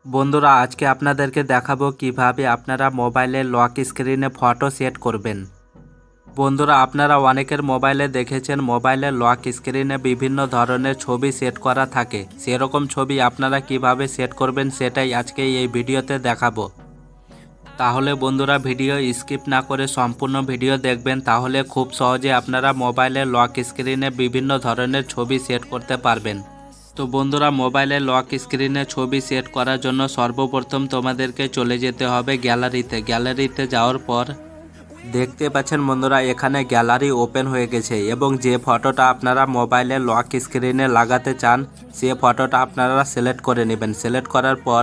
বন্ধুরা আজকে আপনাদেরকে দেখাবো কিভাবে আপনারা মোবাইলে লক স্ক্রিনে ফটো সেট করবেন। বন্ধুরা আপনারা অনেকের মোবাইলে দেখেছেন মোবাইলে লক স্ক্রিনে বিভিন্ন ধরনের ছবি সেট করা থাকে, সেরকম ছবি আপনারা কিভাবে সেট করবেন সেটাই আজকে এই ভিডিওতে দেখাবো। তাহলে বন্ধুরা ভিডিও স্কিপ না করে সম্পূর্ণ ভিডিও দেখবেন, তাহলে খুব সহজে আপনারা মোবাইলে লক স্ক্রিনে বিভিন্ন ধরনের ছবি সেট করতে পারবেন। তো বন্ধুরা মোবাইলে লক স্ক্রিনে ছবি সেট করার জন্য সর্বপ্রথম তোমাদেরকে চলে যেতে হবে গ্যালারিতে যাওয়ার পর দেখতে পাচ্ছেন বন্ধুরা এখানে গ্যালারি ওপেন হয়ে গেছে এবং যে ফটোটা আপনারা মোবাইলে লক স্ক্রিনে লাগাতে চান সে ফটোটা আপনারা সিলেক্ট করে নেবেন। সিলেক্ট করার পর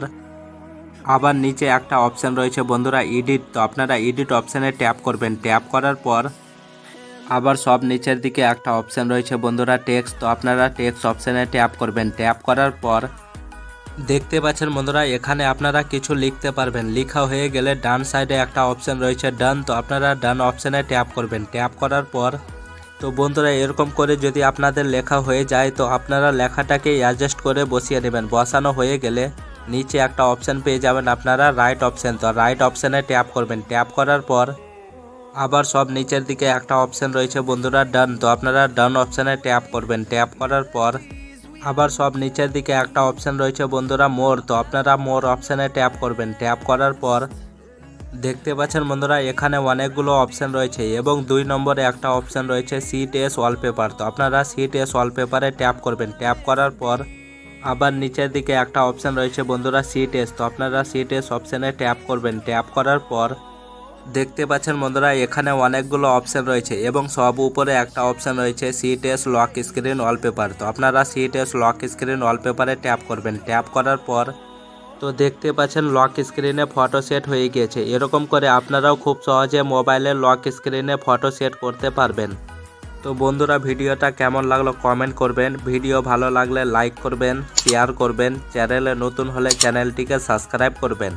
আবার নিচে একটা অপশান রয়েছে বন্ধুরা এডিট, তো আপনারা এডিট অপশানে ট্যাপ করবেন। ট্যাপ করার পর আবার সব নিচের দিকে একটা অপশান রয়েছে বন্ধুরা টেক্সট, তো আপনারা টেক্সট অপশানে ট্যাপ করবেন। ট্যাপ করার পর দেখতে পাচ্ছেন বন্ধুরা এখানে আপনারা কিছু লিখতে পারবেন। লেখা হয়ে গেলে ডান সাইডে একটা অপশান রয়েছে ডান, তো আপনারা ডান অপশানে ট্যাপ করবেন। ট্যাপ করার পর তো বন্ধুরা এরকম করে যদি আপনাদের লেখা হয়ে যায় তো আপনারা লেখাটাকে অ্যাডজাস্ট করে বসিয়ে নেবেন। বসানো হয়ে গেলে নিচে একটা অপশান পেয়ে যাবেন আপনারা রাইট অপশান, তো রাইট অপশানে ট্যাপ করবেন। ট্যাপ করার পর আবার সব নিচের দিকে একটা অপশান রয়েছে বন্ধুরা ডান, তো আপনারা ডান অপশানে ট্যাপ করবেন। ট্যাপ করার পর আবার সব নিচের দিকে একটা অপশান রয়েছে বন্ধুরা মোর, তো আপনারা মোর অপশানে ট্যাপ করবেন। ট্যাপ করার পর দেখতে পাচ্ছেন বন্ধুরা এখানে অনেকগুলো অপশান রয়েছে এবং 2 নম্বরে একটা অপশান রয়েছে সিটিএস ওয়ালপেপার, তো আপনারা সিটিএস ওয়ালপেপারে ট্যাপ করবেন। ট্যাপ করার পর আবার নিচের দিকে একটা অপশান রয়েছে বন্ধুরা সিটিএস, তো আপনারা সিটিএস অপশানে ট্যাপ করবেন। ট্যাপ করার পর দেখতে পাচ্ছেন বন্ধুরা এখানে অনেকগুলো অপশান রয়েছে এবং সব উপরে একটা অপশান রয়েছে সিটিএস লক স্ক্রিন ওয়ালপেপার, তো আপনারা সিটিএস লক স্ক্রিন ওয়ালপেপারে ট্যাপ করবেন। ট্যাপ করার পর তো দেখতে পাচ্ছেন লক স্ক্রিনে ফটো সেট হয়ে গিয়েছে। এরকম করে আপনারাও খুব সহজে মোবাইলে লক স্ক্রিনে ফটো সেট করতে পারবেন। তো বন্ধুরা ভিডিওটা কেমন লাগলো কমেন্ট করবেন, ভিডিও ভালো লাগলে লাইক করবেন, শেয়ার করবেন, চ্যানেলে নতুন হলে চ্যানেলটিকে সাবস্ক্রাইব করবেন।